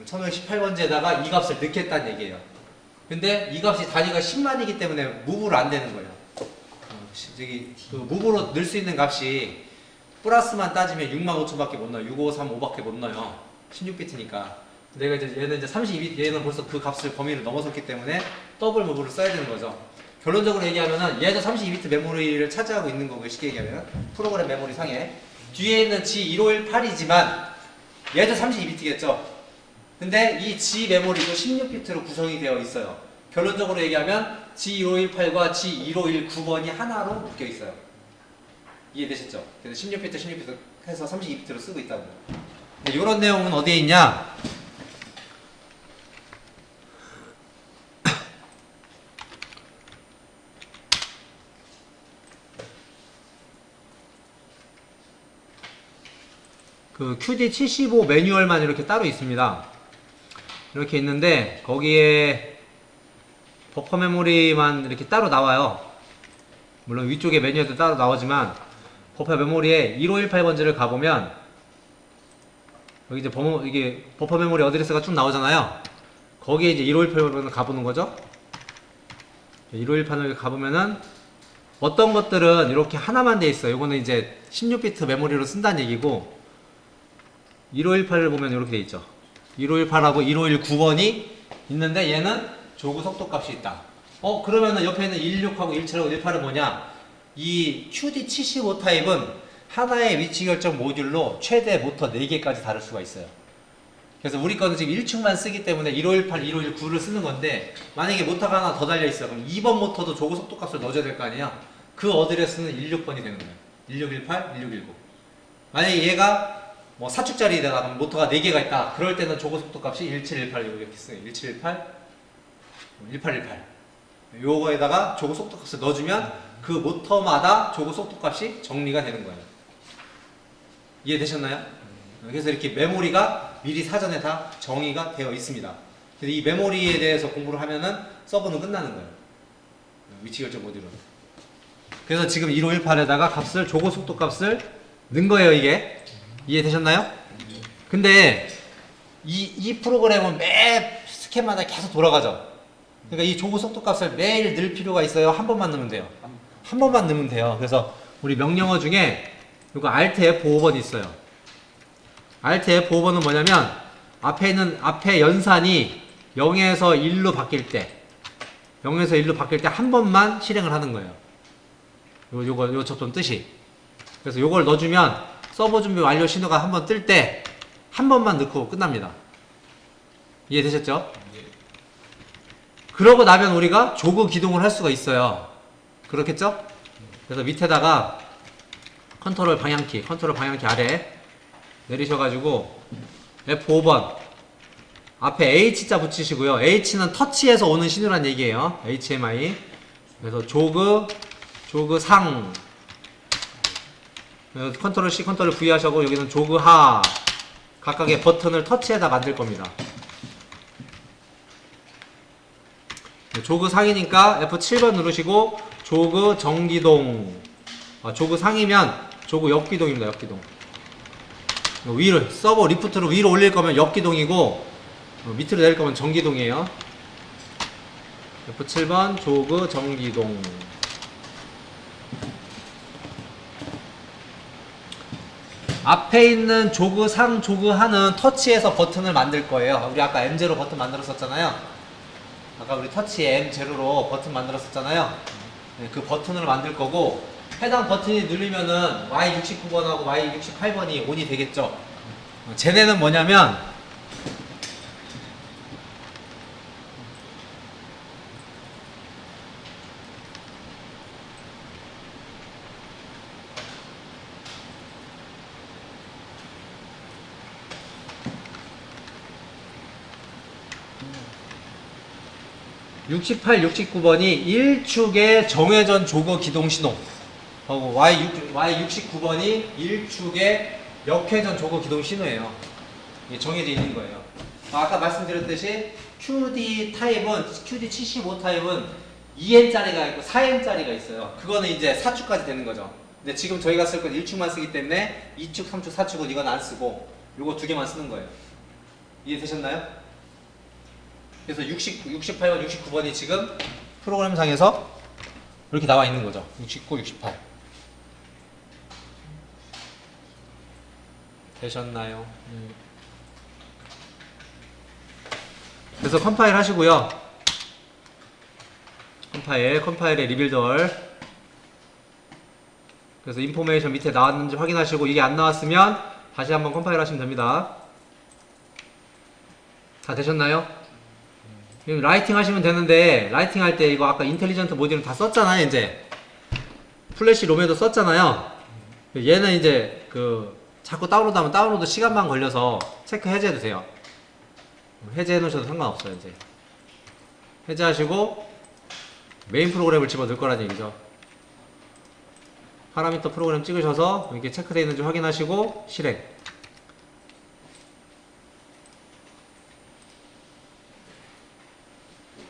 1518번지에다가 이 값을 넣겠다는 얘기예요. 근데 이 값이 단위가 10만이기 때문에 무브로 안 되는 거예요. 그 무브로 넣을 수 있는 값이 플러스만 따지면 65,000밖에 못 넣어요. 6535밖에 못 넣어요. 16비트니까. 얘는 이제 32비트, 얘는 벌써 그 값을 범위를 넘어섰기 때문에 더블 무브를 써야 되는 거죠. 결론적으로 얘기하면은 얘도 32비트 메모리를 차지하고 있는 거고요. 쉽게 얘기하면 프로그램 메모리 상에 뒤에 있는 G1518이지만 얘도 32비트겠죠. 근데 이 G 메모리도 16비트로 구성이 되어 있어요. 결론적으로 얘기하면 G1518과 G1519번이 하나로 묶여 있어요. 이해되셨죠? 그래서 16비트 해서 32비트로 쓰고 있다고. 근데 이런 내용은 어디에 있냐? 그 QD75 매뉴얼만 이렇게 따로 있습니다. 이렇게 있는데 거기에 버퍼 메모리만 이렇게 따로 나와요. 물론 위쪽에 메뉴에도 따로 나오지만 버퍼 메모리에 1518번지를 가보면 여기 이제 이게 버퍼 메모리 어드레스가 쭉 나오잖아요. 거기에 이제 1518번을 가보는 거죠. 1518번을 가보면은 어떤 것들은 이렇게 하나만 돼 있어요. 이거는 이제 16비트 메모리로 쓴다는 얘기고, 1518을 보면 이렇게 돼 있죠. 1518하고 1519번이 있는데 얘는 조그 속도 값이 있다. 그러면은 옆에 있는 16하고 17하고 18은 뭐냐? 이 QD75 타입은 하나의 위치 결정 모듈로 최대 모터 4개까지 다룰 수가 있어요. 그래서 우리 거는 지금 1축만 쓰기 때문에 1518, 1519를 쓰는 건데, 만약에 모터가 하나 더 달려 있어. 그럼 2번 모터도 조그 속도 값을 넣어줘야 될 거 아니에요? 그 어드레스는 16번이 되는 거예요. 1618, 1619. 만약에 얘가 뭐 4축짜리다, 그럼 모터가 4개가 있다. 그럴 때는 조그 속도 값이 1718 이렇게 쓰요. 1718, 1818. 요거에다가 조그 속도 값을 넣어주면 그 모터마다 조그 속도 값이 정리가 되는 거예요. 이해되셨나요? 그래서 이렇게 메모리가 미리 사전에 다 정의가 되어 있습니다. 그래서 이 메모리에 대해서 공부를 하면은 서버는 끝나는 거예요. 위치 결정 모듈은. 그래서 지금 1518에다가 값을, 조그 속도 값을 넣은 거예요, 이게. 이해되셨나요? 근데 이 프로그램은 매 스캔마다 계속 돌아가죠. 그러니까 이 조그 속도 값을 매일 넣을 필요가 있어요? 한 번만 넣으면 돼요. 한 번만 넣으면 돼요. 그래서 우리 명령어 중에 이거 Alt F5번 있어요. Alt F5번은 뭐냐면 앞에 연산이 0에서 1로 바뀔 때 0에서 1로 바뀔 때 한 번만 실행을 하는 거예요. 요 접점 뜻이. 그래서 요걸 넣어주면 서버 준비 완료 신호가 한 번 뜰 때 한 번만 넣고 끝납니다. 이해되셨죠? 그러고 나면 우리가 조그 기동을 할 수가 있어요. 그렇겠죠? 그래서 밑에다가 컨트롤 방향키 아래 내리셔가지고 F5번 앞에 H자 붙이시고요. H는 터치에서 오는 신호란 얘기예요. HMI. 그래서 조그 상. 컨트롤 C, 컨트롤 V 하시고 여기는 조그 하. 각각의 버튼을 터치에다 만들 겁니다. 조그 상이니까 F7번 누르시고 조그 정기동. 조그 상이면 조그 역기동입니다. 역기동. 위로 서버 리프트로 위로 올릴 거면 역기동이고 밑으로 내릴 거면 정기동이에요. F7번 조그 정기동. 앞에 있는 조그 상, 조그 하는 터치에서 버튼을 만들 거예요. 우리 아까 M0 버튼 만들었었잖아요. 아까 우리 터치에 M0로 버튼 만들었었잖아요. 네, 그 버튼을 만들 거고, 해당 버튼이 누르면은 Y69번하고 Y68번이 ON이 되겠죠. 쟤네는 뭐냐면 (68, 69번이) 1축의 정회전 조그 기동 신호, 하고 Y69번이 1축의 역회전 조그 기동 신호예요. 이게 정해져 있는 거예요. 아까 말씀드렸듯이 QD75 타입은 2N짜리가 있고 4N짜리가 있어요. 그거는 이제 4축까지 되는 거죠. 근데 지금 저희가 쓸 건 1축만 쓰기 때문에 2축, 3축, 4축은 이건 안 쓰고 요거 두 개만 쓰는 거예요. 이해되셨나요? 그래서 68번, 69번이 지금 프로그램상에서 이렇게 나와 있는 거죠. 69, 68. 되셨나요? 그래서 컴파일 하시고요. 컴파일의 리빌덜. 그래서 인포메이션 밑에 나왔는지 확인하시고, 이게 안 나왔으면 다시 한번 컴파일 하시면 됩니다. 다 되셨나요? 라이팅 하시면 되는데, 라이팅 할 때 이거 아까 인텔리전트 모듈은 다 썼잖아요. 이제 플래시 롬에도 썼잖아요. 얘는 이제 자꾸 다운로드하면 다운로드 시간만 걸려서 체크 해제해도 돼요. 해제해 놓으셔도 상관없어요. 이제 해제하시고 메인 프로그램을 집어 넣을 거라는 얘기죠. 파라미터 프로그램 찍으셔서 이렇게 체크되어 있는지 확인하시고 실행.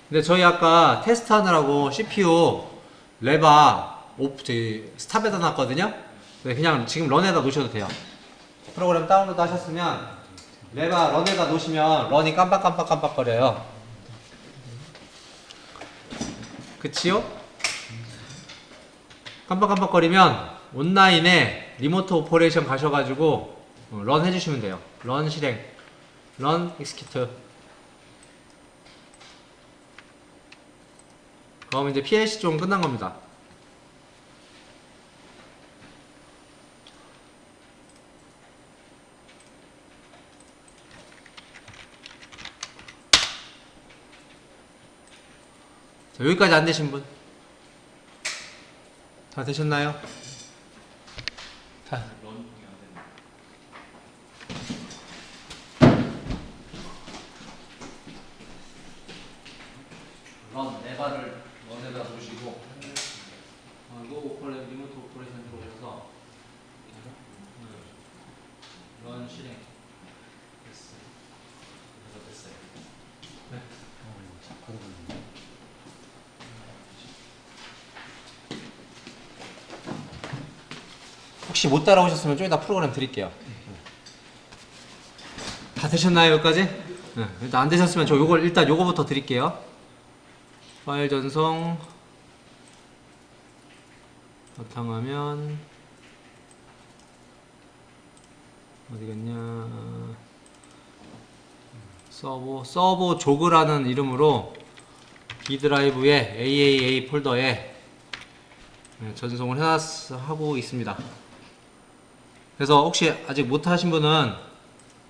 근데 저희 아까 테스트 하느라고 CPU 레바 스탑에다 놨거든요. 그냥 지금 런에다 놓으셔도 돼요. 프로그램 다운로드 하셨으면 레바 런에다 놓으시면 런이 깜빡거려요. 그치요? 깜빡거리면 온라인에 리모트 오퍼레이션 가셔가지고 런 해주시면 돼요. 런 실행, 런 execute. 그럼 이제 PLC 쪽은 끝난 겁니다. 자, 여기까지 안 되신 분? 다 되셨나요? 자. 런, 레바를 런에다 놓으시고, 그리고 오퍼레 리모트 오퍼레이션 들어오셔서, 런 실행. 됐어요. 됐어요. 네. 혹시 못 따라오셨으면 좀 이따 프로그램 드릴게요. 다 되셨나요, 여기까지? 네. 일단 안 되셨으면 저 일단 요거부터 드릴게요. 파일 전송, 바탕화면, 어디갔냐, 서버 조그라는 이름으로 B 드라이브에 AAA 폴더에 전송을 하고 있습니다. 그래서 혹시 아직 못 하신 분은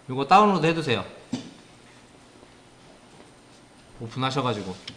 이거 다운로드 해두세요. 오픈하셔가지고.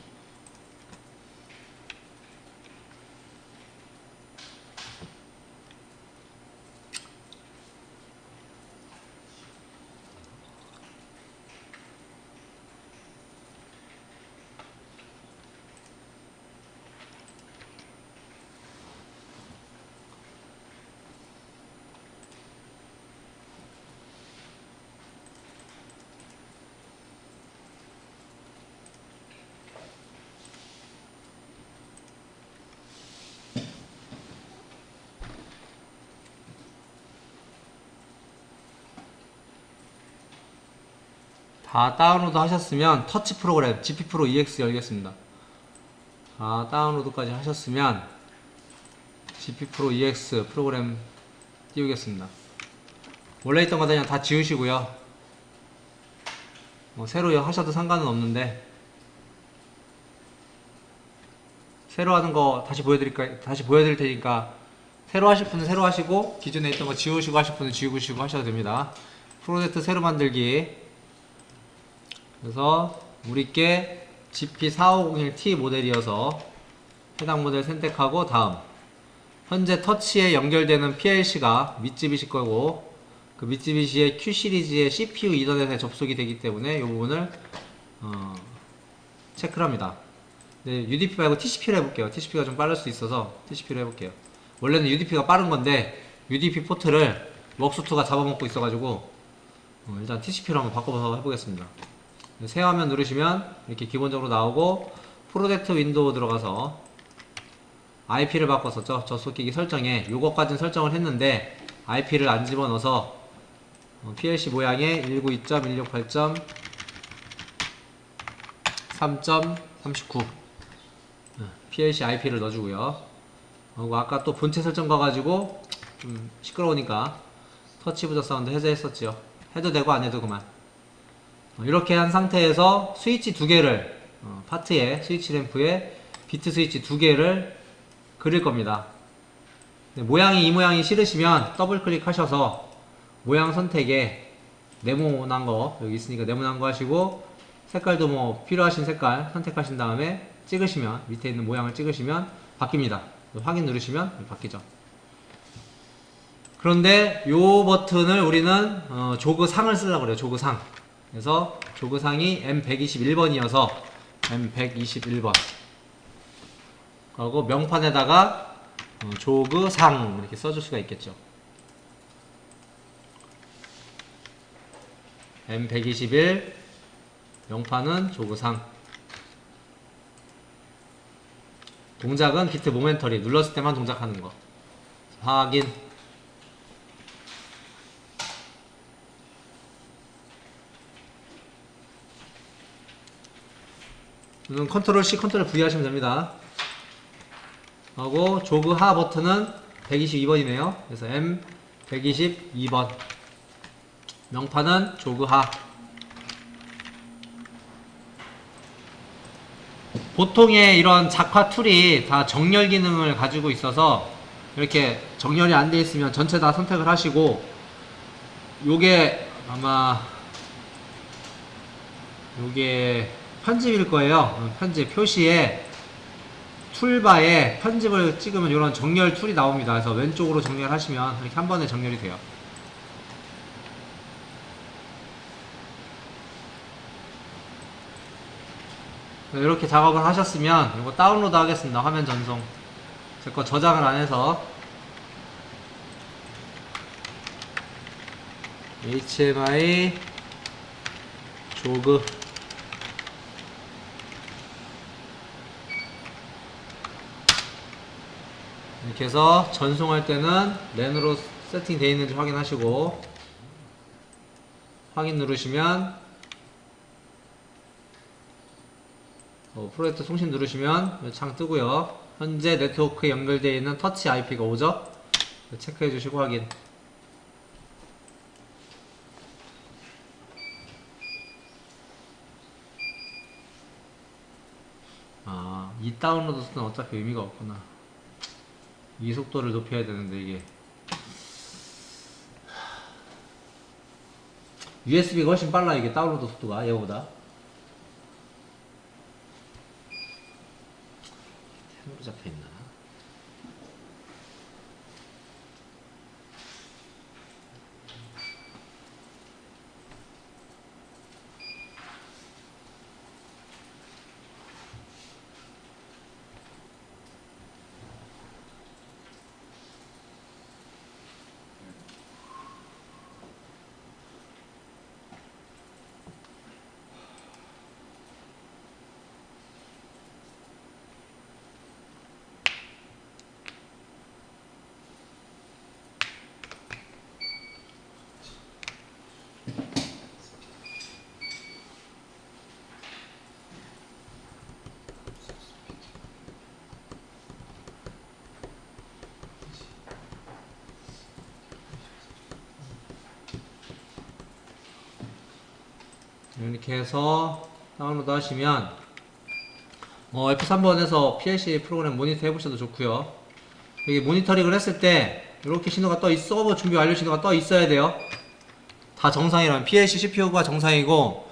다 다운로드 하셨으면 터치 프로그램 GP 프로 EX 열겠습니다. 다 다운로드까지 하셨으면 GP 프로 EX 프로그램 띄우겠습니다. 원래 있던 거 그냥 다 지우시고요. 새로 하셔도 상관은 없는데 새로 하는 거 다시 보여드릴 테니까 새로 하실 분은 새로 하시고 기존에 있던 거 지우시고 하실 분은 지우시고 하셔도 됩니다. 프로젝트 새로 만들기. 그래서 우리께 GP4501T 모델이어서 해당 모델 선택하고 다음. 현재 터치에 연결되는 PLC가 미쯔비시 거고 그 미쯔비시의 Q 시리즈의 CPU 이더넷에 접속이 되기 때문에 이 부분을 체크를 합니다. 네, UDP 말고 TCP로 해볼게요. TCP가 좀 빠를 수 있어서 TCP로 해볼게요. 원래는 UDP가 빠른 건데 UDP 포트를 웍스2가 잡아먹고 있어가지고 일단 TCP로 한번 바꿔서 해보겠습니다. 새 화면 누르시면 이렇게 기본적으로 나오고 프로젝트 윈도우 들어가서 IP를 바꿨었죠. 저속기기 설정에 요것까지는 설정을 했는데 IP를 안 집어넣어서 PLC 모양의 192.168.3.39 PLC IP를 넣어주고요. 그리고 아까 또 본체 설정 가가지고 좀 시끄러우니까 터치 부저 사운드 해제했었죠. 해도 되고 안 해도 그만. 이렇게 한 상태에서 스위치 두 개를 파트에 스위치 램프에 비트 스위치 두 개를 그릴 겁니다. 이 모양이 싫으시면 더블 클릭하셔서 모양 선택에 네모난 거 여기 있으니까 네모난 거 하시고 색깔도 뭐 필요하신 색깔 선택하신 다음에 찍으시면 밑에 있는 모양을 찍으시면 바뀝니다. 확인 누르시면 바뀌죠. 그런데 요 버튼을 우리는 조그상을 쓰려고 그래요. 조그상. 그래서 조그상이 M121번이어서 M121번 그리고 명판에다가 조그상 이렇게 써줄 수가 있겠죠. M121 명판은 조그상. 동작은 비트 모멘터리 눌렀을 때만 동작하는 거 확인. 컨트롤 C, 컨트롤 V 하시면 됩니다. 하고 조그 하 버튼은 122번이네요. 그래서 M122번 명판은 조그하. 보통의 이런 작화 툴이 다 정렬 기능을 가지고 있어서 이렇게 정렬이 안 돼 있으면 전체 다 선택을 하시고, 요게 아마 요게 편집일 거예요. 편집 표시에 툴바에 편집을 찍으면 이런 정렬 툴이 나옵니다. 그래서 왼쪽으로 정렬하시면 이렇게 한 번에 정렬이 돼요. 이렇게 작업을 하셨으면 이거 다운로드 하겠습니다. 화면 전송. 제 거 저장을 안 해서 HMI 조그 이렇게 해서 전송할 때는 랜으로 세팅되어 있는지 확인하시고, 확인 누르시면 프로젝트 송신 누르시면 창 뜨고요. 현재 네트워크에 연결되어 있는 터치 IP가 오죠. 체크해 주시고 확인. 이 다운로드 속도는 어차피 의미가 없구나. 이 속도를 높여야 되는데 이게 USB가 훨씬 빨라. 이게 다운로드 속도가 얘보다. 템으로 잡혀있나? 이렇게 해서 다운로드 하시면 F3번에서 PLC 프로그램 모니터 해보셔도 좋고요. 여기 모니터링을 했을 때 이렇게 신호가 서버 준비 완료 신호가 떠 있어야 돼요. 다 정상이라면 PLC CPU가 정상이고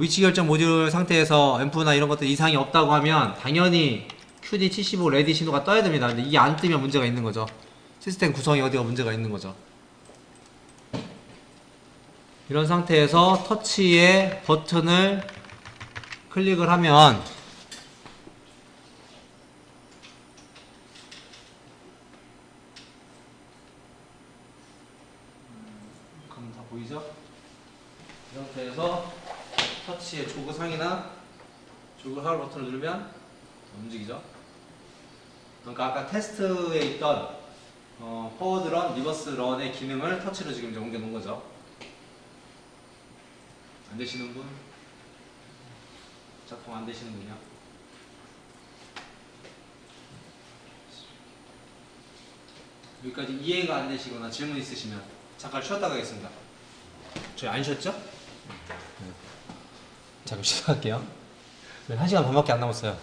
위치 결정 모듈 상태에서 앰프나 이런 것들 이상이 없다고 하면 당연히 QD75 레디 신호가 떠야 됩니다. 근데 이게 안 뜨면 문제가 있는 거죠. 시스템 구성이 어디가 문제가 있는 거죠. 이런 상태에서 터치의 버튼을 클릭을 하면 그럼 다 보이죠? 이 상태에서 터치의 조그 상이나 조그 하울 버튼을 누르면 움직이죠. 그러니까 아까 테스트에 있던 포워드 런, 리버스 런의 기능을 터치로 지금 이제 옮겨 놓은 거죠. 안 되시는 분? 작동 안 되시는군요. 여기까지 이해가 안 되시거나 질문 있으시면 잠깐 쉬었다 가겠습니다. 저희 안 쉬었죠? 자, 그럼 시작할게요. 1시간 반밖에 안 남았어요.